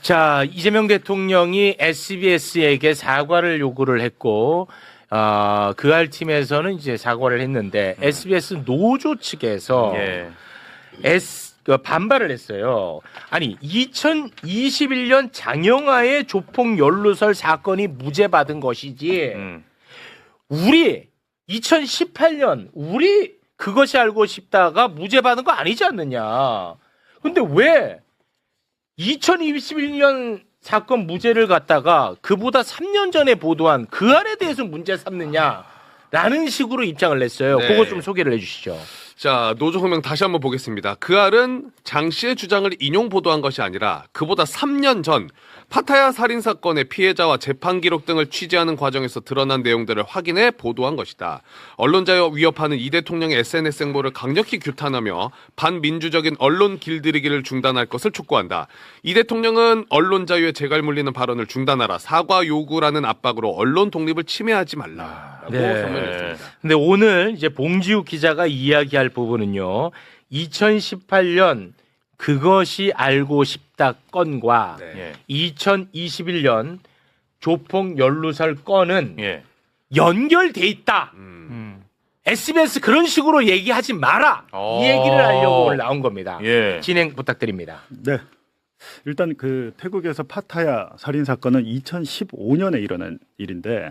자, 이재명 대통령이 SBS에게 사과를 요구를 했고, 그할 팀에서는 이제 사과를 했는데, SBS 노조 측에서 반발을 했어요. 아니, 2021년 장영하의 조폭 연루설 사건이 무죄받은 것이지, 우리 2018년 우리 그것이 알고 싶다가 무죄받은 거 아니지 않느냐. 근데 왜 2021년 사건 무죄를 갖다가 그보다 3년 전에 보도한 그 안에 대해서 문제 삼느냐라는 식으로 입장을 냈어요. 네. 그거 좀 소개를 해주시죠. 자, 노조 성명 다시 한번 보겠습니다. 그 알은 장 씨의 주장을 인용 보도한 것이 아니라 그보다 3년 전 파타야 살인사건의 피해자와 재판 기록 등을 취재하는 과정에서 드러난 내용들을 확인해 보도한 것이다. 언론자유 위협하는 이 대통령의 SNS 행보를 강력히 규탄하며 반민주적인 언론 길들이기를 중단할 것을 촉구한다. 이 대통령은 언론 자유에 재갈 물리는 발언을 중단하라. 사과 요구라는 압박으로 언론 독립을 침해하지 말라라고 성명했습니다. 근데 오늘 이제 봉지욱 기자가 이야기할 부분은요. 2018년 그것이 알고 싶다 건과 2021년 조폭 연루설 건은 연결돼 있다. SBS 그런 식으로 얘기하지 마라. 이 얘기를 하려고 오늘 나온 겁니다. 진행 부탁드립니다. 네. 일단 그 태국에서 파타야 살인 사건은 2015년에 일어난 일인데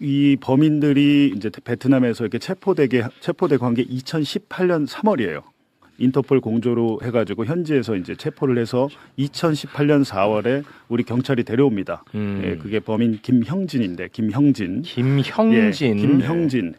이 범인들이 이제 베트남에서 이렇게 체포되고 한 게 2018년 3월이에요. 인터폴 공조로 해가지고 현지에서 이제 체포를 해서 2018년 4월에 우리 경찰이 데려옵니다. 예, 그게 범인 김형진인데 김형진.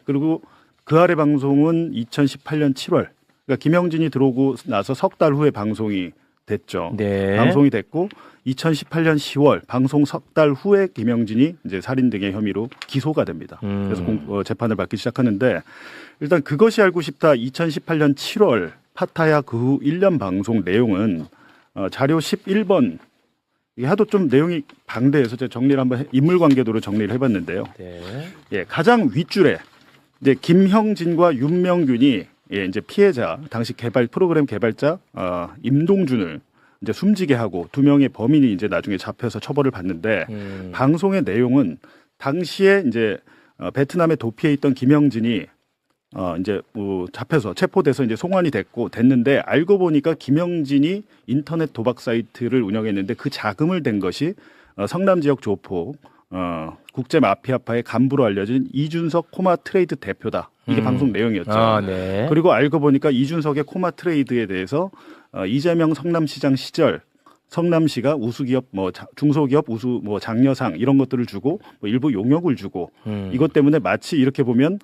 그리고 그 아래 방송은 2018년 7월. 그러니까 김형진이 들어오고 나서 석 달 후에 방송이 됐죠. 방송이 됐고 2018년 10월 방송 석 달 후에 김형진이 이제 살인 등의 혐의로 기소가 됩니다. 그래서 재판을 받기 시작하는데 일단 그것이 알고 싶다 2018년 7월 파타야 그 후 1년 방송 내용은 자료 11번 이게 하도 좀 내용이 방대해서 제가 정리를 한번 인물관계도로 정리를 해봤는데요. 예, 가장 윗줄에 이제 김형진과 윤명균이 이제 피해자 당시 프로그램 개발자 임동준을 이제 숨지게 하고 두 명의 범인이 이제 나중에 잡혀서 처벌을 받는데 방송의 내용은 당시에 이제 베트남에 도피해 있던 김형진이 이제 잡혀서 체포돼서 이제 송환이 됐는데 알고 보니까 김형진이 인터넷 도박 사이트를 운영했는데 그 자금을 댄 것이 성남 지역 조폭 국제 마피아파의 간부로 알려진 이준석 코마 트레이드 대표다. 이게 방송 내용이었죠. 그리고 알고 보니까 이준석의 코마 트레이드에 대해서 이재명 성남시장 시절 성남시가 우수기업 중소기업 우수 장려상 이런 것들을 주고 일부 용역을 주고 이것 때문에 마치 이렇게 보면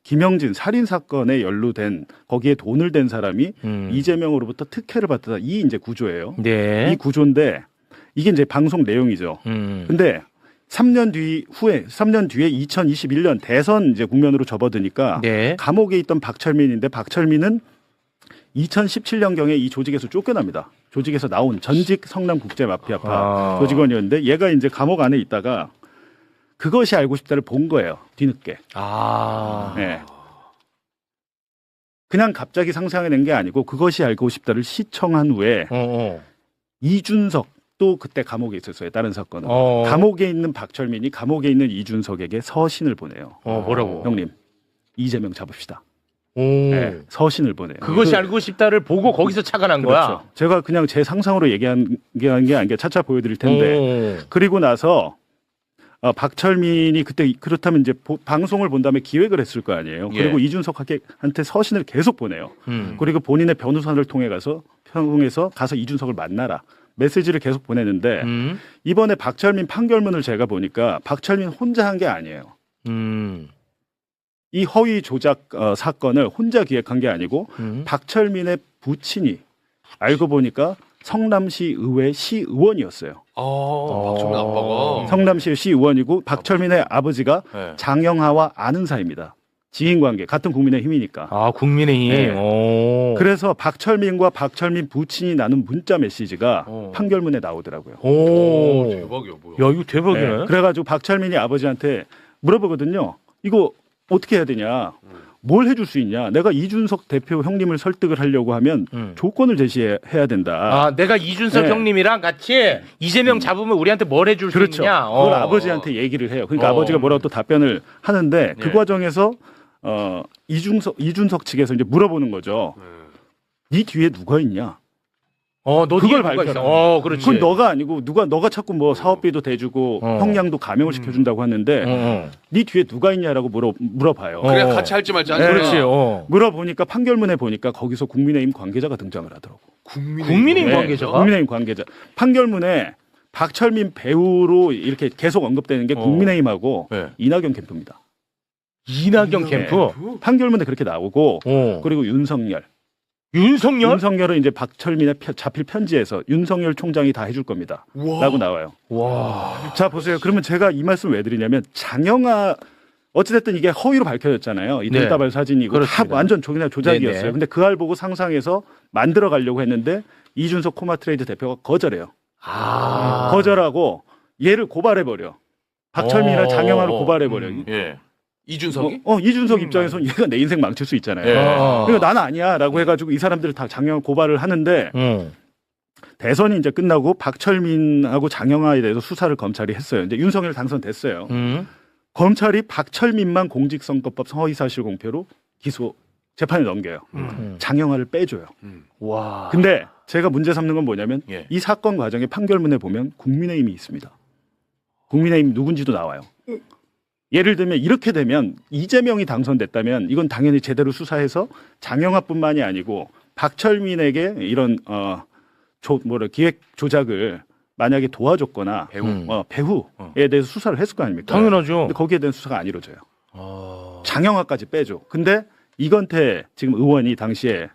김형진 살인 사건에 연루된 거기에 돈을 댄 사람이 이재명으로부터 특혜를 받다 이 이제 구조예요. 이 구조인데 이게 이제 방송 내용이죠. 근데 3년 뒤에 2021년 대선 이제 국면으로 접어드니까 감옥에 있던 박철민인데 박철민은 2017년경에 이 조직에서 쫓겨납니다. 조직에서 나온 전직 성남 국제 마피아파 조직원이었는데 얘가 이제 감옥 안에 있다가 그것이 알고 싶다를 본 거예요. 뒤늦게. 네. 그냥 갑자기 상상해낸 게 아니고 그것이 알고 싶다를 시청한 후에 이준석 또 그때 감옥에 있었어요. 다른 사건은. 감옥에 있는 박철민이 감옥에 있는 이준석에게 서신을 보내요. 뭐라고? 형님, 이재명 잡읍시다. 네, 서신을 보내요. 그것이 알고 싶다를 보고 거기서 착안한 거야. 그렇죠. 제가 그냥 제 상상으로 얘기한 게 아니라 차차 보여드릴 텐데 그리고 나서 박철민이 그때 그렇다면 이제 방송을 본 다음에 기획을 했을 거 아니에요. 그리고 이준석한테 서신을 계속 보내요. 그리고 본인의 변호사를 통해서 가서 이준석을 만나라. 메시지를 계속 보내는데 이번에 박철민 판결문을 제가 보니까 박철민 혼자 한 게 아니에요. 이 허위 조작 사건을 혼자 기획한 게 아니고 박철민의 부친이 알고 보니까 성남시 의회 시의원이었어요. 박철민 아빠가 성남시 시의원이고 박철민의 아버지가 장영하와 아는 사이입니다. 지인관계 같은 국민의힘이니까. 국민의힘. 그래서 박철민과 박철민 부친이 나눈 문자 메시지가 판결문에 나오더라고요. 대박이야 뭐야. 야 이거 대박이네. 그래가지고 박철민이 아버지한테 물어보거든요. 이거 어떻게 해야 되냐. 뭘 해줄 수 있냐? 내가 이준석 대표 형님을 설득을 하려고 하면 조건을 제시해야 된다. 아, 내가 이준석 네. 형님이랑 같이 이재명 잡으면 우리한테 뭘 해줄 그렇죠. 수 있냐? 그걸 아버지한테 얘기를 해요. 그러니까 아버지가 뭐라고 또 답변을 하는데 그 과정에서 이준석 측에서 이제 물어보는 거죠. 네 뒤에 누가 있냐? 너 그걸 뒤에 누가 밝혀라. 있어? 그렇지. 그건 너가 아니고 너가 자꾸 뭐 사업비도 대주고 형량도 감형을 시켜준다고 하는데 네 뒤에 누가 있냐라고 물어봐요. 그래야 같이 할지 말지 하니까. 그렇지. 물어보니까 판결문에 보니까 거기서 국민의힘 관계자가 등장을 하더라고. 국민의힘 네, 관계자가? 국민의힘 관계자. 판결문에 박철민 배우로 이렇게 계속 언급되는 게 국민의힘하고 이낙연 캠프입니다. 이낙연 캠프? 판결문에 그렇게 나오고 그리고 윤석열. 윤석열은 이제 박철민의 자필 편지에서 윤석열 총장이 다 해줄 겁니다. 라고 나와요. 와. 자, 보세요. 그러면 제가 이 말씀을 왜 드리냐면 장영하 어찌됐든 이게 허위로 밝혀졌잖아요. 이 돈다발 사진이고 다 완전 조작이었어요. 네네. 근데 그 알 보고 상상해서 만들어 가려고 했는데 이준석 코마트레이드 대표가 거절해요. 거절하고 얘를 고발해버려. 박철민이나 장영하를 고발해버려. 이준석이? 이준석 입장에서는 얘가 내 인생 망칠 수 있잖아요. 그러니까 나는 아니야라고 해가지고 이 사람들을 다 장영 고발을 하는데 대선이 이제 끝나고 박철민하고 장영하에 대해서 수사를 검찰이 했어요. 이제 윤석열 당선됐어요. 검찰이 박철민만 공직선거법 허위사실 공표로 기소 재판에 넘겨요. 장영하를 빼줘요. 와. 근데 제가 문제 삼는 건 뭐냐면 이 사건 과정의 판결문에 보면 국민의힘이 있습니다. 국민의힘 누군지도 나와요. 예를 들면 이렇게 되면 이재명이 당선됐다면 이건 당연히 제대로 수사해서 장영하뿐만이 아니고 박철민에게 이런 기획 조작을 만약에 도와줬거나 배후에 대해서 수사를 했을 거 아닙니까? 당연하죠. 근데 거기에 대한 수사가 안 이루어져요. 장영하까지 빼줘. 근데 이건태 지금 의원이 당시에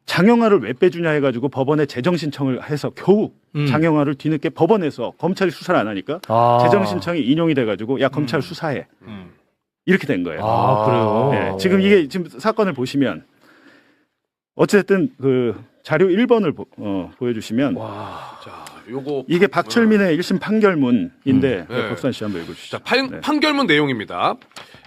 장영하를 왜 빼주냐 해가지고 법원에 재정신청을 해서 겨우 장영하를 뒤늦게 법원에서 검찰이 수사를 안 하니까 재정신청이 인용이 돼가지고 야 검찰 수사해 이렇게 된 거예요. 그래요? 네, 지금 사건을 보시면 어쨌든 그 자료 1번을 보여주시면 자, 요거 이게 박철민의 1심 판결문인데 박수환 씨 한번 읽어주시죠. 자, 판결문 내용입니다.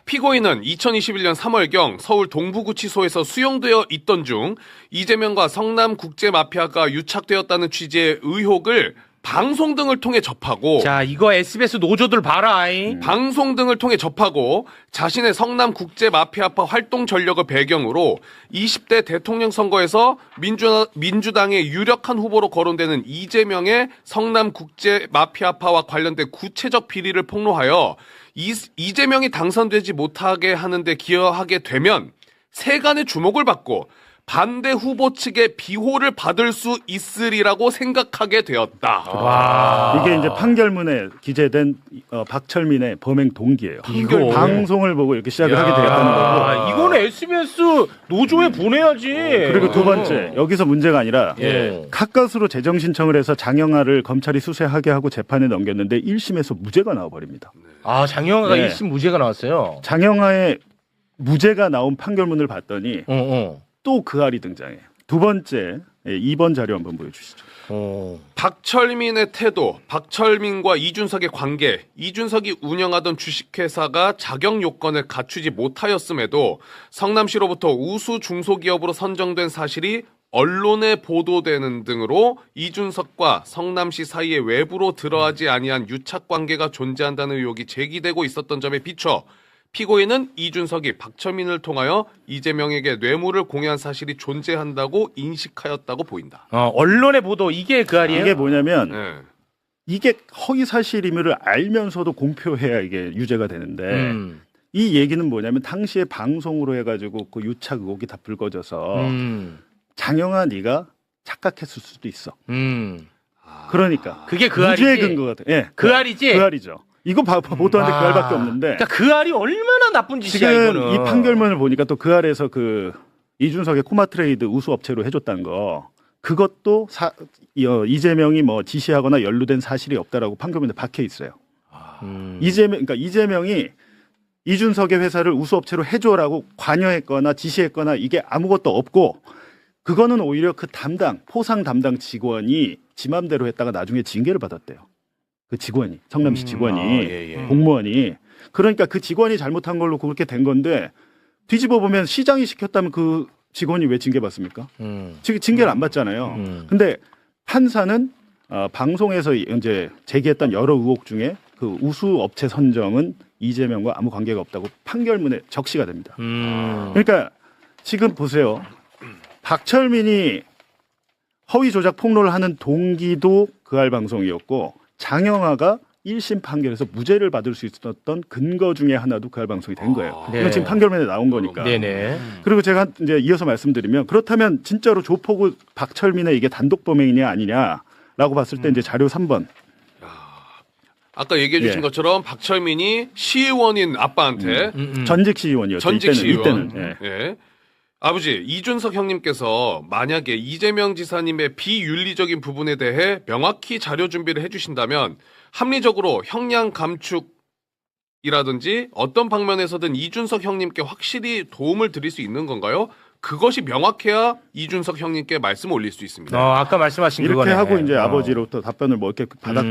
피고인은 2021년 3월경 서울 동부구치소에서 수용되어 있던 중 이재명과 성남국제마피아가 유착되었다는 취지의 의혹을 방송 등을 통해 접하고 자, 이거 SBS 노조들 봐라. 방송 등을 통해 접하고 자신의 성남국제마피아파 활동 전력을 배경으로 20대 대통령 선거에서 민주당의 유력한 후보로 거론되는 이재명의 성남국제마피아파와 관련된 구체적 비리를 폭로하여 이재명이 당선되지 못하게 하는데 기여하게 되면 세간의 주목을 받고 반대 후보 측의 비호를 받을 수 있으리라고 생각하게 되었다. 와. 이게 이제 판결문에 기재된 박철민의 범행 동기예요. 이거 방송을 보고 이렇게 시작을 하게 되었다는 거고. 이거는 SBS 노조에 보내야지. 그리고 두 번째, 여기서 문제가 아니라 가까스로 재정신청을 해서 장영하를 검찰이 수사하게 하고 재판에 넘겼는데 1심에서 무죄가 나와버립니다. 장영하가 1심 무죄가 나왔어요. 장영하의 무죄가 나온 판결문을 봤더니 또 그 알이 등장해요. 두 번째, 2번 자료 한번 보여주시죠. 박철민의 태도, 박철민과 이준석의 관계, 이준석이 운영하던 주식회사가 자격 요건을 갖추지 못하였음에도 성남시로부터 우수 중소기업으로 선정된 사실이 언론에 보도되는 등으로 이준석과 성남시 사이에 외부로 드러나지 아니한 유착관계가 존재한다는 의혹이 제기되고 있었던 점에 비춰 피고인은 이준석이 박철민을 통하여 이재명에게 뇌물을 공유한 사실이 존재한다고 인식하였다고 보인다. 언론의 보도 이게 그 알이에요? 이게 뭐냐면 이게 허위 사실임을 알면서도 공표해야 이게 유죄가 되는데 이 얘기는 뭐냐면 당시에 방송으로 해가지고 그 유착 의혹이 다 불거져서 장영하 네가 착각했을 수도 있어. 그러니까 그게 그 무죄의 알이지. 근거가 돼. 예, 그 알이지. 그 알이죠. 이거 보도하는데 그 알밖에 없는데. 그러니까 그 알이 얼마나 나쁜 짓이야 지금 이거는. 이 판결문을 보니까 또 그 알에서 그 이준석의 코마트레이드 우수 업체로 해줬다는 거 그것도 이재명이 뭐 지시하거나 연루된 사실이 없다라고 판결문에 박혀 있어요. 이재명이 이준석의 회사를 우수 업체로 해줘라고 관여했거나 지시했거나 이게 아무것도 없고 그거는 오히려 그 포상 담당 직원이 지 맘대로 했다가 나중에 징계를 받았대요. 그 직원이 성남시 직원이 공무원이 그러니까 그 직원이 잘못한 걸로 그렇게 된 건데 뒤집어 보면 시장이 시켰다면 그 직원이 왜 징계받습니까? 징계를 안 받잖아요. 근데 판사는 방송에서 이제 제기했던 여러 의혹 중에 그 우수 업체 선정은 이재명과 아무 관계가 없다고 판결문에 적시가 됩니다. 그러니까 지금 보세요. 박철민이 허위 조작 폭로를 하는 동기도 그알 방송이었고 장영하가 1심 판결에서 무죄를 받을 수 있었던 근거 중에 하나도 그알 방송이 된 거예요. 네. 이건 지금 판결문에 나온 거니까. 네네. 그리고 제가 이제 이어서 말씀드리면 그렇다면 진짜로 조폭우 박철민의 이게 단독 범행이냐 아니냐라고 봤을 때 이제 자료 3번. 아까 얘기해 주신 것처럼 박철민이 시의원인 아빠한테 전직 시의원이었죠. 전직 시의원. 이때는. 예. 예. 아버지 이준석 형님께서 만약에 이재명 지사님의 비윤리적인 부분에 대해 명확히 자료 준비를 해주신다면 합리적으로 형량 감축이라든지 어떤 방면에서든 이준석 형님께 확실히 도움을 드릴 수 있는 건가요? 그것이 명확해야 이준석 형님께 말씀을 올릴 수 있습니다. 아까 말씀하신 이렇게 그거네. 하고 이제 아버지로부터 답변을 뭐 이렇게 받았고,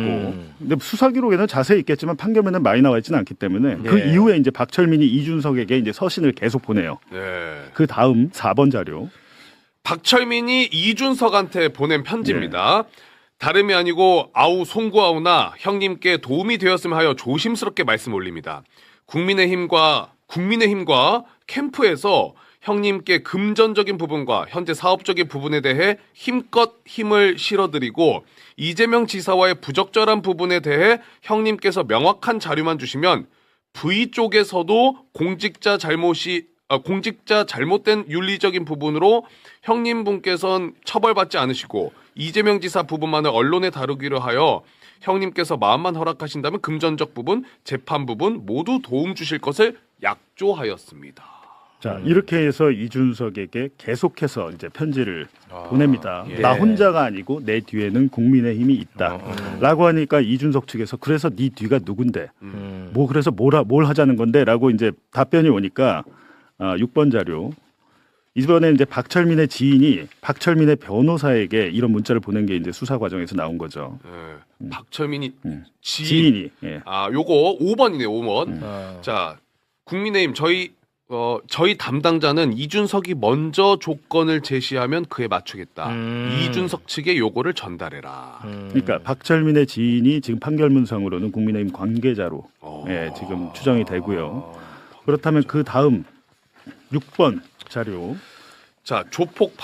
근데 수사 기록에는 자세히 있겠지만 판결문은 많이 나와 있지는 않기 때문에 그 이후에 이제 박철민이 이준석에게 이제 서신을 계속 보내요. 네. 그 다음 4번 자료. 박철민이 이준석한테 보낸 편지입니다. 다름이 아니고 아우 송구아우나 형님께 도움이 되었으면 하여 조심스럽게 말씀 올립니다. 국민의힘과 캠프에서 형님께 금전적인 부분과 현재 사업적인 부분에 대해 힘껏 힘을 실어드리고 이재명 지사와의 부적절한 부분에 대해 형님께서 명확한 자료만 주시면 V 쪽에서도 공직자 잘못된 윤리적인 부분으로 형님분께서는 처벌받지 않으시고 이재명 지사 부분만을 언론에 다루기로 하여 형님께서 마음만 허락하신다면 금전적 부분, 재판 부분 모두 도움 주실 것을 약조하였습니다. 자, 이렇게 해서 이준석에게 계속해서 이제 편지를 보냅니다. 나 혼자가 아니고 내 뒤에는 국민의힘이 있다. 라고 하니까 이준석 측에서 그래서 네 뒤가 누군데? 뭐 그래서 뭘 하자는 건데? 라고 이제 답변이 오니까 6번 자료. 이번에 이제 박철민의 지인이 박철민의 변호사에게 이런 문자를 보낸 게 이제 수사 과정에서 나온 거죠. 박철민이 지인이. 예. 요거 5번이네요, 5번. 자, 국민의힘 저희 담당자는 이준석이 먼저 조건을 제시하면 그에 맞추겠다. 이준석 측에 요거를 전달해라. 그러니까 박철민의 지인이 지금 판결문상으로는 국민의힘 관계자로 지금 추정이 되고요. 그렇다면 그 다음 6번 자료. 자, 조폭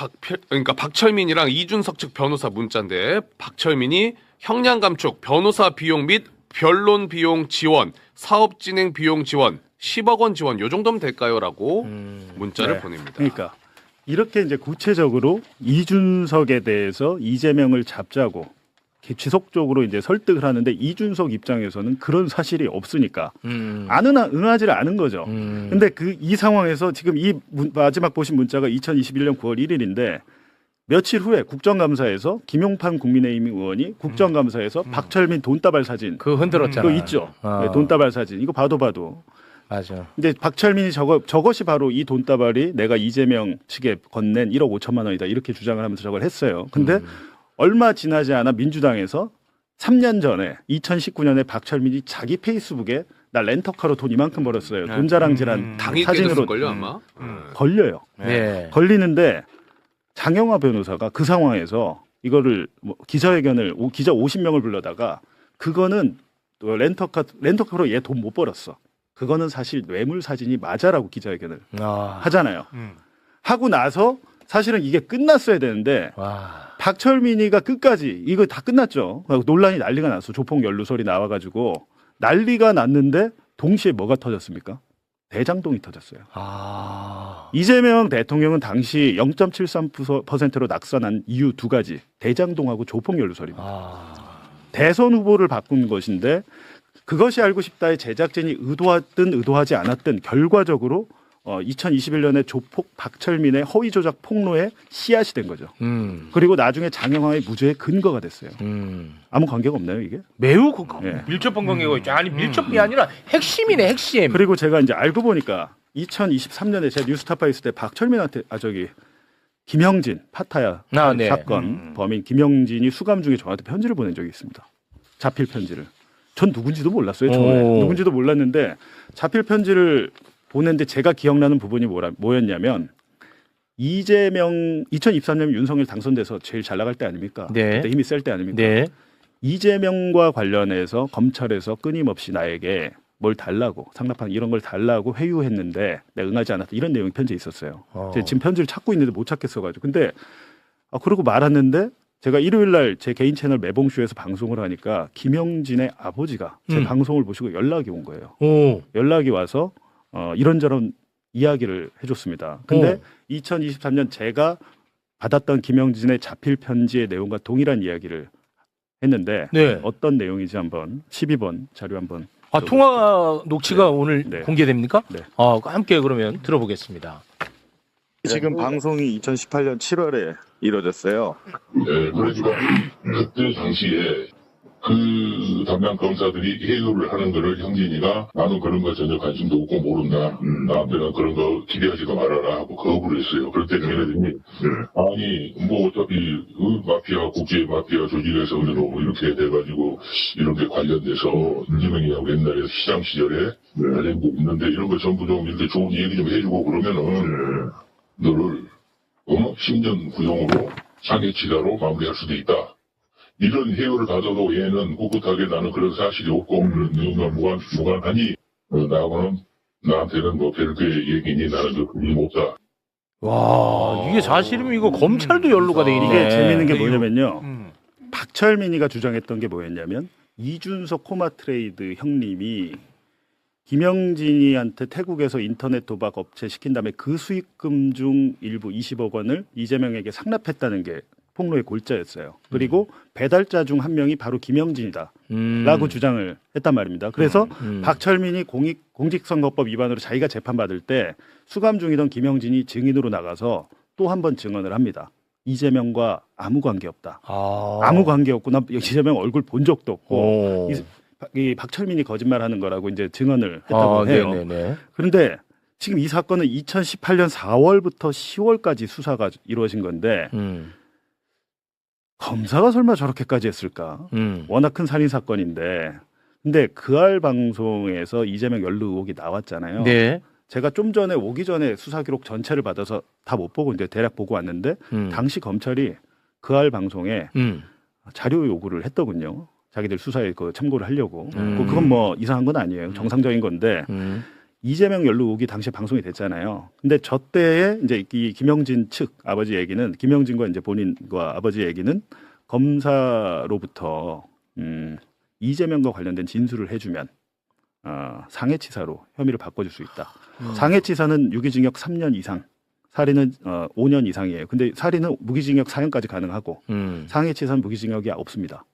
그러니까 박철민이랑 이준석 측 변호사 문자인데 박철민이 형량 감축, 변호사 비용 및 변론 비용 지원, 사업 진행 비용 지원 10억 원 지원 요 정도면 될까요?라고 문자를 보냅니다. 그러니까 이렇게 이제 구체적으로 이준석에 대해서 이재명을 잡자고 지속적으로 이제 설득을 하는데 이준석 입장에서는 그런 사실이 없으니까 응하지를 않은 거죠. 근데 이 상황에서 지금 이 마지막 보신 문자가 2021년 9월 1일인데 며칠 후에 국정감사에서 김용판 국민의힘 의원이 국정감사에서 박철민 돈다발 사진 그거 흔들었잖아. 그거 있죠. 네, 돈다발 사진 이거 봐도 맞아. 근데 박철민이 저것이 바로 이 돈다발이 내가 이재명 측에 건넨 1억 5천만 원이다 이렇게 주장을 하면서 저걸 했어요. 근데 얼마 지나지 않아 민주당에서 3년 전에 2019년에 박철민이 자기 페이스북에 나 렌터카로 돈 이만큼 벌었어요. 돈 자랑질한 사진으로 걸려 아마 걸려요. 네. 걸리는데 장영하 변호사가 그 상황에서 이거를 기자회견을 기자 50명을 불러다가 그거는 렌터카로 얘 돈 못 벌었어. 그거는 사실 뇌물 사진이 맞아라고 기자회견을 하잖아요. 하고 나서 사실은 이게 끝났어야 되는데 박철민이가 끝까지 이거 다 끝났죠. 논란이 난리가 났어. 조폭 연루설이 나와가지고 난리가 났는데 동시에 뭐가 터졌습니까? 대장동이 터졌어요. 이재명 대통령은 당시 0.73%로 낙선한 이유 두 가지. 대장동하고 조폭 연루설입니다. 대선 후보를 바꾼 것인데 그것이 알고 싶다의 제작진이 의도하든 의도하지 않았든 결과적으로 2021년에 조폭 박철민의 허위 조작 폭로에 씨앗이 된 거죠. 그리고 나중에 장영하의 무죄의 근거가 됐어요. 아무 관계가 없나요 이게? 매우 밀접한 관계가 있죠. 아니 밀접이 아니라 핵심이네 핵심. 그리고 제가 이제 알고 보니까 2023년에 제가 뉴스타파 있을 때 박철민한테 김형진 파타야 사건 범인 김형진이 수감 중에 저한테 편지를 보낸 적이 있습니다. 자필 편지를. 전 누군지도 몰랐어요. 처음에. 누군지도 몰랐는데 자필 편지를 보는데 제가 기억나는 부분이 뭐였냐면 이재명 2023년 윤석열 당선돼서 제일 잘 나갈 때 아닙니까? 네. 그때 힘이 셀 때 아닙니까? 네. 이재명과 관련해서 검찰에서 끊임없이 나에게 뭘 달라고 상납한 이런 걸 달라고 회유했는데 내가 응하지 않았다 이런 내용이 편지에 있었어요. 제가 지금 편지를 찾고 있는데 못 찾겠어가지고 근데 그러고 말았는데 제가 일요일 날 제 개인 채널 매봉쇼에서 방송을 하니까 김영진의 아버지가 제 방송을 보시고 연락이 온 거예요. 연락이 와서 이런저런 이야기를 해줬습니다. 근데 2023년 제가 받았던 김영진의 자필 편지의 내용과 동일한 이야기를 했는데 네. 어떤 내용인지 한번 12번 자료 한번 통화 녹취가 네. 오늘 네. 공개됩니까? 네. 함께 그러면 들어보겠습니다. 지금 방송이 2018년 7월에 이루어졌어요. 네, 그러니까 그때 당시에 그 담당 검사들이 해유를 하는 거를 형진이가 나는 그런 거 전혀 관심도 없고 모른다. 나한테는 그런 거 기대하지도 말아라 하고 거부를 했어요. 그럴 때 걔네들이 아니 뭐 어차피 마피아 국제 마피아 조직에서 뭐 이렇게 돼가지고 이런 게 관련돼서 이재명이하고 옛날에 시장 시절에 관련도 있는데 이런 거 전부 좀 이렇게 좋은 얘기 좀 해주고 그러면은 너를 10년 구형으로 상해치사로 마무리할 수도 있다. 이런 해유를 가져도 얘는 꿋꿋하게 나는 그런 사실이 없고 그런 내용과 무관하니 나한테는 뭐 별개의 얘기니 나는 그 관심 없다. 와 이게 사실이면 이거 검찰도 연루가 돼 있네. 이게 재밌는 게 뭐냐면요. 박철민이가 주장했던 게 뭐였냐면 이준석 코마트레이드 형님이 김영진이한테 태국에서 인터넷 도박 업체 시킨 다음에 그 수익금 중 일부 20억 원을 이재명에게 상납했다는 게 폭로의 골자였어요. 그리고 배달자 중 한 명이 바로 김영진이다라고 주장을 했단 말입니다. 그래서 박철민이 공직선거법 위반으로 자기가 재판받을 때 수감 중이던 김영진이 증인으로 나가서 또 한 번 증언을 합니다. 이재명과 아무 관계 없다. 아무 관계 없고 나 이재명 얼굴 본 적도 없고 이 박철민이 거짓말하는 거라고 이제 증언을 했다고 해요. 네네네. 그런데 지금 이 사건은 2018년 4월부터 10월까지 수사가 이루어진 건데 검사가 설마 저렇게까지 했을까? 워낙 큰 살인 사건인데. 근데 그알 방송에서 이재명 연루 의혹이 나왔잖아요. 네. 제가 좀 전에 오기 전에 수사 기록 전체를 받아서 다 못 보고 이제 대략 보고 왔는데 당시 검찰이 그알 방송에 자료 요구를 했더군요. 자기들 수사에 그 참고를 하려고. 그건 뭐 이상한 건 아니에요. 정상적인 건데 이재명 연루 의혹이 당시에 방송이 됐잖아요. 근데 저 때에 이제 이 김영진 측 아버지 얘기는 김영진과 이제 본인과 아버지 얘기는 검사로부터 이재명과 관련된 진술을 해주면 상해치사로 혐의를 바꿔줄 수 있다. 상해치사는 유기징역 3년 이상, 살인은 5년 이상이에요. 근데 살인은 무기징역 4년까지 가능하고 상해치사는 무기징역이 없습니다.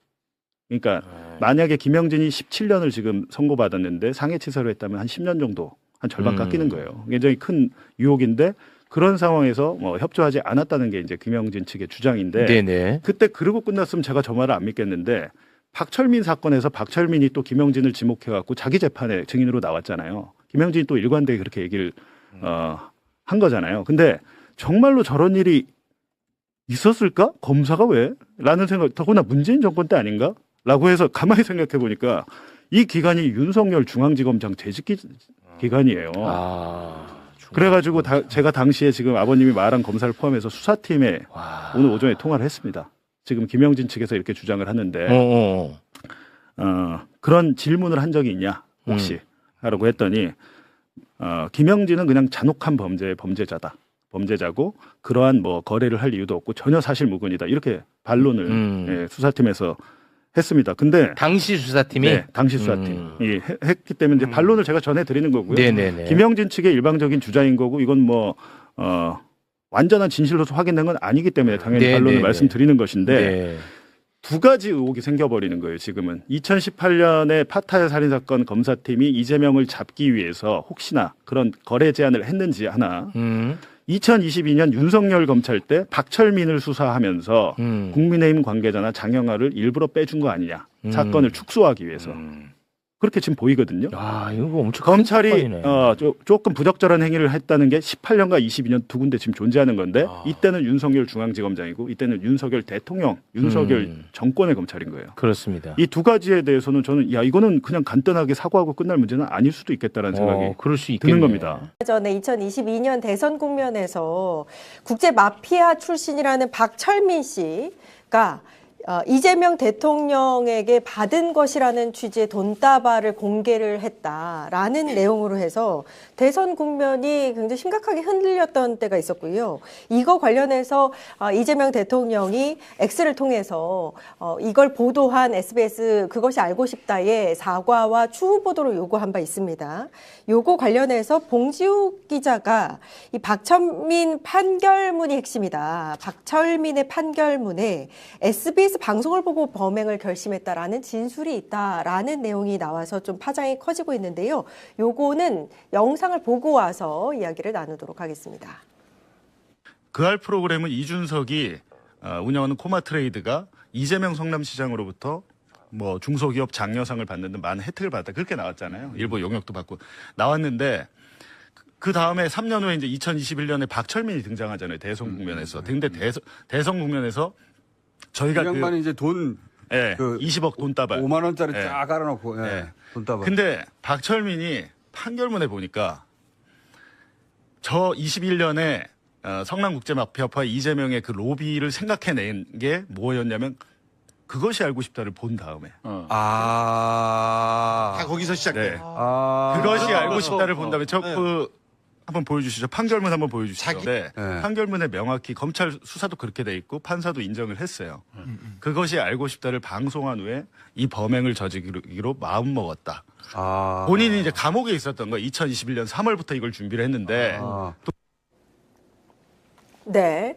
그러니까 만약에 김영진이 17년을 지금 선고받았는데 상해치사로 했다면 한 10년 정도, 한 절반 깎이는 거예요. 굉장히 큰 유혹인데 그런 상황에서 뭐 협조하지 않았다는 게 이제 김영진 측의 주장인데 네네. 그때 그러고 끝났으면 제가 저 말을 안 믿겠는데 박철민 사건에서 박철민이 또 김영진을 지목해갖고 자기 재판에 증인으로 나왔잖아요. 김영진이 또 일관되게 그렇게 얘기를 한 거잖아요. 근데 정말로 저런 일이 있었을까? 검사가 왜? 라는 생각, 더구나 문재인 정권 때 아닌가? 라고 해서 가만히 생각해 보니까 이 기간이 윤석열 중앙지검장 재직 기간이에요. 그래가지고 제가 당시에 지금 아버님이 말한 검사를 포함해서 수사팀에 오늘 오전에 통화를 했습니다. 지금 김영진 측에서 이렇게 주장을 하는데 그런 질문을 한 적이 있냐 혹시 라고 했더니 김영진은 그냥 잔혹한 범죄자고 그러한 뭐 거래를 할 이유도 없고 전혀 사실무근이다 이렇게 반론을 수사팀에서 했습니다. 근데 당시 수사팀이 네, 당시 수사팀이 했기 때문에 이제 반론을 제가 전해드리는 거고요. 네네네. 김영진 측의 일방적인 주장인 거고 이건 뭐 완전한 진실로서 확인된 건 아니기 때문에 당연히 네네네. 반론을 말씀드리는 것인데 네. 두 가지 의혹이 생겨버리는 거예요. 지금은 2018년에 파타야 살인사건 검사팀이 이재명을 잡기 위해서 혹시나 그런 거래 제안을 했는지 하나 2022년 윤석열 검찰 때 박철민을 수사하면서 국민의힘 관계자나 장영하를 일부러 빼준 거 아니냐. 사건을 축소하기 위해서. 그렇게 지금 보이거든요. 아, 이거 엄청 검찰이 조금 부적절한 행위를 했다는 게 18년과 22년 두 군데 지금 존재하는 건데 이때는 윤석열 중앙지검장이고 이때는 윤석열 대통령, 윤석열 정권의 검찰인 거예요. 그렇습니다. 이 두 가지에 대해서는 저는 이거는 그냥 간단하게 사과하고 끝날 문제는 아닐 수도 있겠다라는 생각이 그럴 수 드는 겁니다. 전에 2022년 대선 국면에서 국제 마피아 출신이라는 박철민 씨가 이재명 대통령에게 받은 것이라는 취지의 돈다발을 공개를 했다라는 내용으로 해서 대선 국면이 굉장히 심각하게 흔들렸던 때가 있었고요. 이거 관련해서 이재명 대통령이 X를 통해서 이걸 보도한 SBS 그것이 알고 싶다의 사과와 추후 보도를 요구한 바 있습니다. 요거 관련해서 봉지욱 기자가 이 박철민 판결문이 핵심이다. 박철민의 판결문에 SBS 방송을 보고 범행을 결심했다라는 진술이 있다라는 내용이 나와서 좀 파장이 커지고 있는데요. 요거는 영상을 보고 와서 이야기를 나누도록 하겠습니다. 그할 프로그램은 이준석이 운영하는 코마트레이드가 이재명 성남시장으로부터 뭐 중소기업 장려상을 받는 등 많은 혜택을 받았다. 그렇게 나왔잖아요. 일부 용역도 받고 나왔는데 그 다음에 3년 후에 이제 2021년에 박철민이 등장하잖아요. 대선 국면에서. 근데 대선 국면에서 저희가 양반이 이제 돈 20억 돈다발 5만 원짜리 쫙 깔아놓고 돈다발. 근데 박철민이 판결문에 보니까 저 21년에 성남국제마피아파 이재명의 그 로비를 생각해낸 게 뭐였냐면 그것이 알고 싶다를 본 다음에 다 거기서 시작돼요. 그것이 알고 싶다를 본 다음에 한번 보여주시죠. 판결문 한번 보여주시죠. 판결문에 명확히 검찰 수사도 그렇게 돼 있고 판사도 인정을 했어요. 그것이 알고 싶다를 방송한 후에 이 범행을 저지르기로 마음먹었다. 본인이 이제 감옥에 있었던 거 2021년 3월부터 이걸 준비를 했는데 네.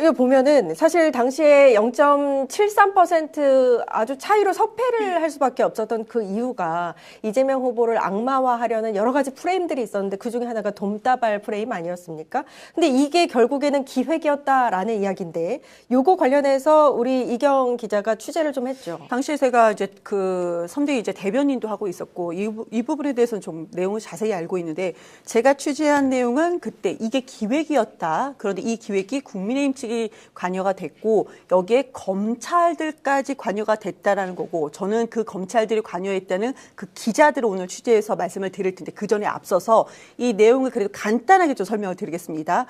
이거 보면은 사실 당시에 0.73% 아주 차이로 석패를 할 수밖에 없었던 그 이유가 이재명 후보를 악마화하려는 여러 가지 프레임들이 있었는데 그중에 하나가 돈다발 프레임 아니었습니까? 근데 이게 결국에는 기획이었다라는 이야기인데 요거 관련해서 우리 이경 기자가 취재를 좀 했죠. 당시에 제가 이제 그 선대위 이제 대변인도 하고 있었고 이 부분에 대해서는 좀 내용을 자세히 알고 있는데 제가 취재한 내용은 그때 이게 기획이었다. 그런데 이 기획이 국민의힘 측이 관여가 됐고 여기에 검찰들까지 관여가 됐다라는 거고 저는 그 검찰들이 관여했다는 그 기자들을 오늘 취재해서 말씀을 드릴 텐데 그 전에 앞서서 이 내용을 그래도 간단하게 좀 설명을 드리겠습니다.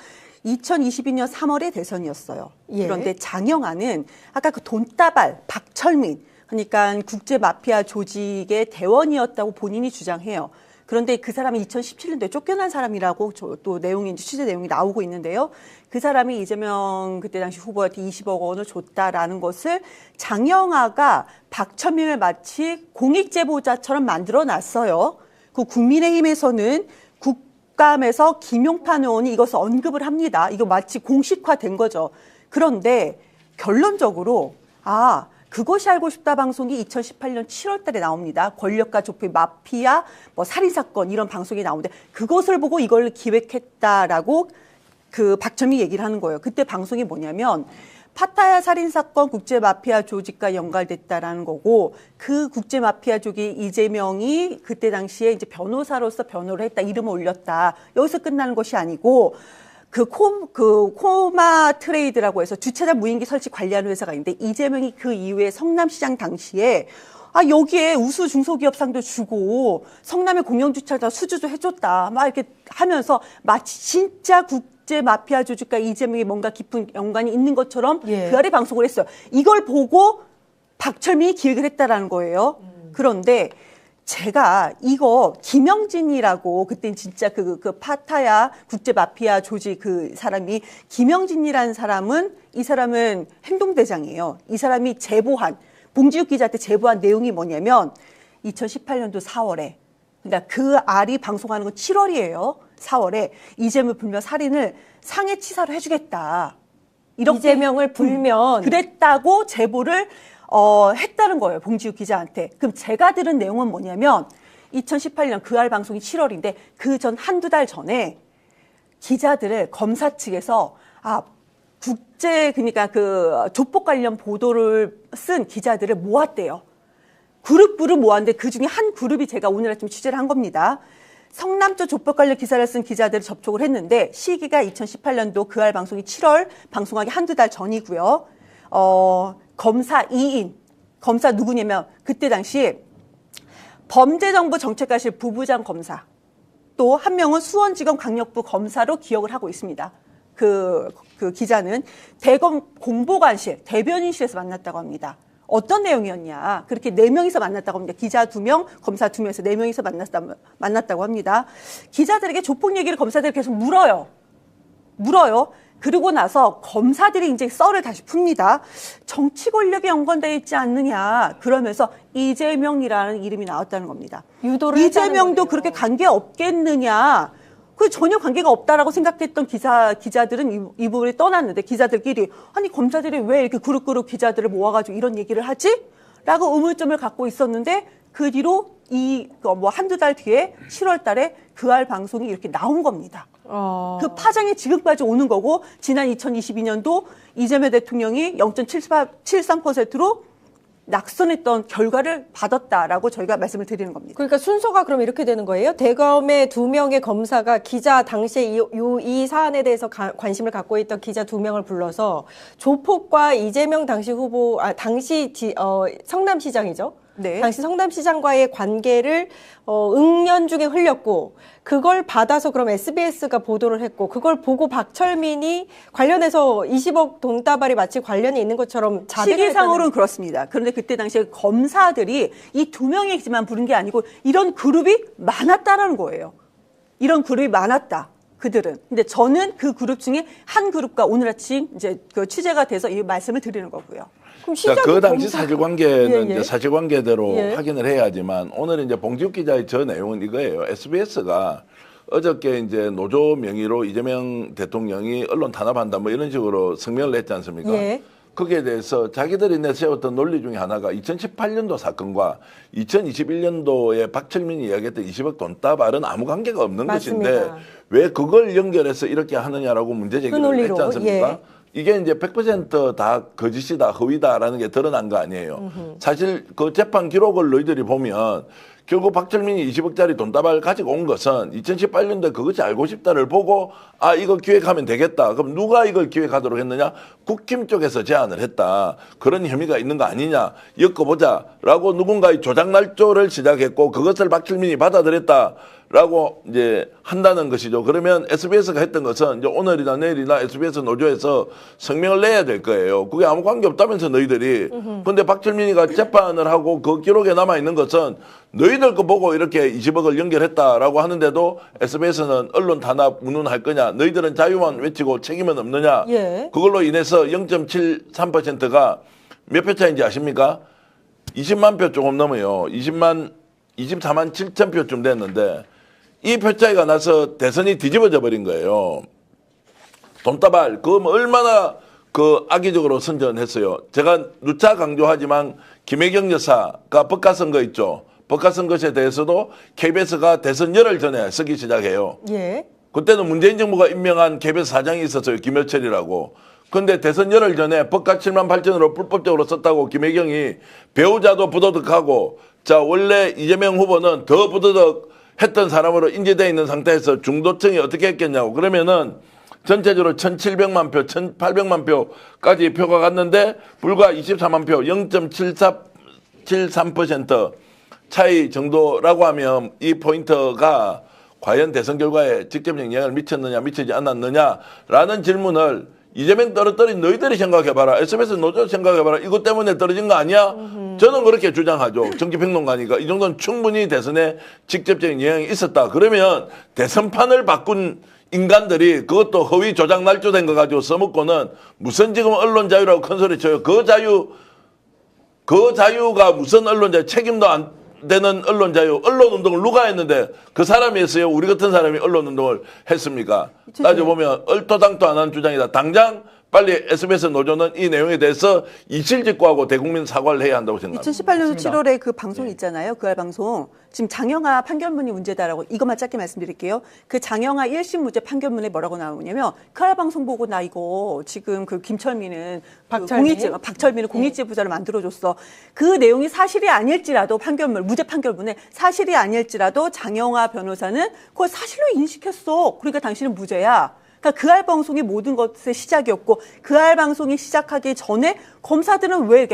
2022년 3월에 대선이었어요. 그런데 장영아는 아까 그 돈다발 박철민 그러니까 국제 마피아 조직의 대원이었다고 본인이 주장해요. 그런데 그 사람이 2017년도에 쫓겨난 사람이라고 또 내용이 취재 내용이 나오고 있는데요. 그 사람이 이재명 그때 당시 후보한테 20억 원을 줬다라는 것을 장영아가 박철민을 마치 공익제보자처럼 만들어놨어요. 그 국민의힘에서는 국감에서 김용판 의원이 이것을 언급을 합니다. 이거 마치 공식화된 거죠. 그런데 결론적으로 그것이 알고 싶다 방송이 2018년 7월 달에 나옵니다. 권력과 좁힌 마피아, 살인사건 이런 방송이 나오는데 그것을 보고 이걸 기획했다라고 그 박철민이 얘기를 하는 거예요. 그때 방송이 뭐냐면 파타야 살인사건 국제마피아 조직과 연관됐다라는 거고 그 국제마피아 조직이 이재명이 그때 당시에 이제 변호사로서 변호를 했다. 이름을 올렸다. 여기서 끝나는 것이 아니고 코마 트레이드라고 해서 주차장 무인기 설치 관리하는 회사가 있는데 이재명이 그 이후에 성남시장 당시에 여기에 우수 중소기업상도 주고 성남의 공영주차장 수주도 해줬다. 막 이렇게 하면서 마치 진짜 국제 마피아 조직과 이재명이 뭔가 깊은 연관이 있는 것처럼 그 아래 방송을 했어요. 이걸 보고 박철민이 기획을 했다라는 거예요. 그런데 제가 이거 김영진이라고 그때 진짜 그 파타야 국제 마피아 조직 그 사람이 김영진이라는 이 사람은 행동대장이에요. 이 사람이 제보한 봉지욱 기자한테 제보한 내용이 뭐냐면 2018년도 4월에 그러니까 그 알이 방송하는 건 7월이에요. 4월에 이재명 불면 살인을 상해치사로 해주겠다. 이렇게 이재명을 불면 그랬다고 제보를 했다는 거예요. 봉지욱 기자한테. 그럼 제가 들은 내용은 뭐냐면 2018년 그 알 방송이 7월인데 그 전 한두 달 전에 기자들을 검사 측에서 그러니까 그 조폭 관련 보도를 쓴 기자들을 모았대요. 그룹 모았는데 그중에 한 그룹이 제가 오늘 아침 취재를 한 겁니다. 성남조 족보 관련 기사를 쓴 기자들을 접촉을 했는데 시기가 2018년도 그알 방송이 7월 방송하기 한두 달 전이고요. 검사 2인, 검사 누구냐면 그때 당시 범죄정보정책과실 부부장 검사, 또 한 명은 수원지검 강력부 검사로 기억을 하고 있습니다. 그 기자는 대검 공보관실, 대변인실에서 만났다고 합니다. 어떤 내용이었냐. 그렇게 4명이서 만났다고 합니다. 기자 2명, 검사 2명에서 4명이서 만났다고 합니다. 기자들에게 조폭 얘기를 검사들이 계속 물어요. 그러고 나서 검사들이 이제 썰을 다시 풉니다. 정치 권력이 연관되어 있지 않느냐. 그러면서 이재명이라는 이름이 나왔다는 겁니다. 유도를 이재명도 그렇게 관계 없겠느냐. 그 전혀 관계가 없다라고 생각했던 기자들은 이 부분을 떠났는데 기자들끼리 아니 검사들이 왜 이렇게 그룹 기자들을 모아가지고 이런 얘기를 하지? 라고 의문점을 갖고 있었는데 그 뒤로 한두 달 뒤에 7월 달에 그알 방송이 이렇게 나온 겁니다. 그 파장이 지금까지 오는 거고 지난 2022년도 이재명 대통령이 0.73%로 낙선했던 결과를 받았다라고 저희가 말씀을 드리는 겁니다. 그러니까 순서가 그럼 이렇게 되는 거예요? 대검의 2명의 검사가 기자 당시에 이 사안에 대해서 관심을 갖고 있던 기자 2명을 불러서 조폭과 이재명 당시 후보, 성남시장이죠? 네. 당시 성남시장과의 관계를 은연중에 흘렸고 그걸 받아서 그럼 SBS가 보도를 했고 그걸 보고 박철민이 관련해서 20억 돈다발이 마치 관련이 있는 것처럼 자백을 시기상으로는 그렇습니다. 그런데 그때 당시에 검사들이 이 2명이지만 부른 게 아니고 이런 그룹이 많았다라는 거예요. 이런 그룹이 많았다. 그들은. 근데 저는 그 그룹 중에 한 그룹과 오늘 아침 이제 그 취재가 돼서 이 말씀을 드리는 거고요. 자, 그 당시 사실관계는 예. 이제 사실관계대로 예. 확인을 해야지만 오늘 이제 봉지욱 기자의 저 내용은 이거예요. SBS가 어저께 이제 노조 명의로 이재명 대통령이 언론 탄압한다 뭐 이런 식으로 성명을 냈지 않습니까? 예. 거기에 대해서 자기들이 내세웠던 논리 중에 하나가 2018년도 사건과 2021년도에 박철민이 이야기했던 20억 돈다발은 아무 관계가 없는 맞습니다. 것인데 왜 그걸 연결해서 이렇게 하느냐라고 문제 제기를 논리로, 했지 않습니까? 예. 이게 이제 100%다 거짓이다, 허위다라는 게 드러난 거 아니에요. 사실 그 재판 기록을 너희들이 보면 결국 박철민이 20억짜리 돈다발 가지고 온 것은 2018년도에 그것이 알고 싶다를 보고 아 이거 기획하면 되겠다. 그럼 누가 이걸 기획하도록 했느냐? 국힘 쪽에서 제안을 했다. 그런 혐의가 있는 거 아니냐? 엮어보자라고 누군가의 조작 날조를 시작했고 그것을 박철민이 받아들였다. 라고 이제 한다는 것이죠. 그러면 SBS가 했던 것은 이제 오늘이나 내일이나 SBS 노조에서 성명을 내야 될 거예요. 그게 아무 관계 없다면서 너희들이. 근데 박철민이가 재판을 하고 그 기록에 남아있는 것은 너희들 거 보고 이렇게 20억을 연결했다라고 하는데도 SBS는 언론 탄압 운운할 거냐. 너희들은 자유만 외치고 책임은 없느냐. 예. 그걸로 인해서 0.73%가 몇 표 차인지 아십니까? 20만 표 조금 넘어요. 24만 7천 표쯤 됐는데 이 표 차이가 나서 대선이 뒤집어져 버린 거예요. 돈다발 그거 뭐 얼마나 그 악의적으로 선전했어요. 제가 누차 강조하지만 김혜경 여사가 법과선거 있죠. 법과선거에 대해서도 KBS가 대선 열흘 전에 쓰기 시작해요. 예. 그때는 문재인 정부가 임명한 KBS 사장이 있었어요. 김여철이라고. 근데 대선 열흘 전에 법과 7만 8천으로 불법적으로 썼다고 김혜경이 배우자도 부도덕하고 자 원래 이재명 후보는 더 부도덕 했던 사람으로 인지되어 있는 상태에서 중도층이 어떻게 했겠냐고. 그러면은 전체적으로 1,700만 표, 1,800만 표까지 표가 갔는데 불과 24만 표, 0.73% 차이 정도라고 하면 이 포인트가 과연 대선 결과에 직접적 영향을 미쳤느냐 미치지 않았느냐라는 질문을 이재명 떨어뜨린 너희들이 생각해봐라. SBS 노조 생각해봐라. 이것 때문에 떨어진 거 아니야? 저는 그렇게 주장하죠. 정치평론가니까. 이 정도는 충분히 대선에 직접적인 영향이 있었다. 그러면 대선판을 바꾼 인간들이 그것도 허위 조작 날조된 거 가지고 써먹고는 무슨 지금 언론 자유라고 큰 소리 쳐요. 그 자유가 무슨 언론 자유, 책임도 안 되는 언론 자유, 언론 운동을 누가 했는데 그 사람이 했어요? 우리 같은 사람이 언론 운동을 했습니까? 따져보면 얼토당토 안 한 주장이다. 당장 빨리 SBS 노조는 이 내용에 대해서 이실직고하고 대국민 사과를 해야 한다고 생각합니다. 2018년 7월에 그 방송 있잖아요. 그알 방송. 지금 장영하 판결문이 문제다라고 이것만 짧게 말씀드릴게요. 그 장영하 1심 무죄 판결문에 뭐라고 나오냐면 그알 방송 보고 나 이거 지금 그 김철민은 박철민은 공익제 부자를 만들어줬어. 그 내용이 사실이 아닐지라도 판결문 무죄 판결문에 사실이 아닐지라도 장영하 변호사는 그걸 사실로 인식했어. 그러니까 당신은 무죄야. 그러니까 그알 방송이 모든 것의 시작이었고 그알 방송이 시작하기 전에 검찰들은 왜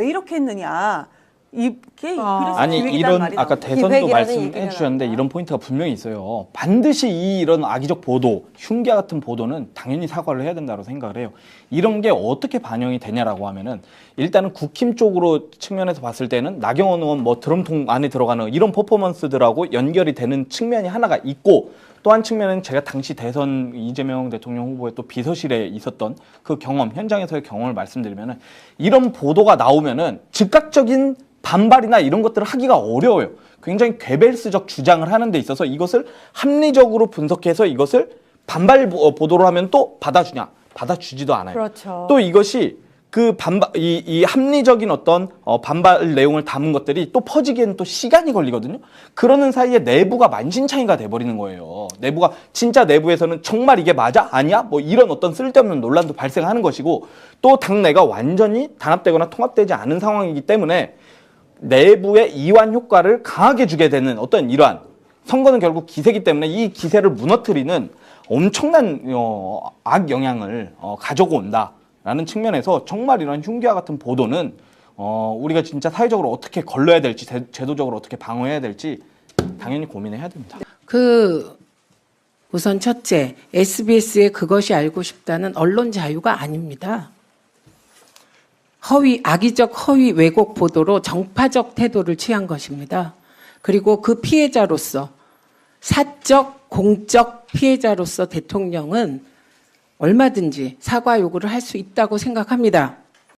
이렇게 했느냐. 이게 그래서 아니 기획이라는 이런 말이 아까 나옵니다. 대선도 말씀해 주셨는데 이런 포인트가 분명히 있어요. 반드시 이런 악의적 보도, 흉기 같은 보도는 당연히 사과를 해야 된다고 생각을 해요. 이런 게 어떻게 반영이 되냐라고 하면은 일단은 국힘 쪽으로 측면에서 봤을 때는 나경원 의원 뭐 드럼통 안에 들어가는 이런 퍼포먼스들하고 연결이 되는 측면이 하나가 있고 또 한 측면은 제가 당시 대선 이재명 대통령 후보의 또 비서실에 있었던 그 경험, 현장에서의 경험을 말씀드리면은 이런 보도가 나오면은 즉각적인 반발이나 이런 것들을 하기가 어려워요. 굉장히 괴벨스적 주장을 하는 데 있어서 이것을 합리적으로 분석해서 이것을 반발 보도로 하면 또 받아주냐? 받아주지도 않아요. 그렇죠. 또 이것이 그 이 합리적인 어떤 반발 내용을 담은 것들이 또 퍼지기에는 또 시간이 걸리거든요. 그러는 사이에 내부가 만신창이가 돼버리는 거예요. 내부가 진짜 내부에서는 정말 이게 맞아? 아니야? 뭐 이런 어떤 쓸데없는 논란도 발생하는 것이고 또 당내가 완전히 단합되거나 통합되지 않은 상황이기 때문에 내부의 이완 효과를 강하게 주게 되는 어떤 이러한 선거는 결국 기세이기 때문에 이 기세를 무너뜨리는 엄청난 악영향을 가져고 온다. 라는 측면에서 정말 이런 흉기와 같은 보도는 우리가 진짜 사회적으로 어떻게 걸러야 될지 제도적으로 어떻게 방어해야 될지 당연히 고민해야 됩니다. 우선 첫째, SBS의 그것이 알고 싶다는 언론 자유가 아닙니다. 악의적 허위 왜곡 보도로 정파적 태도를 취한 것입니다. 그리고 그 피해자로서 사적, 공적 피해자로서 대통령은 얼마든지 사과 요구를 할 수 있다고 생각합니다.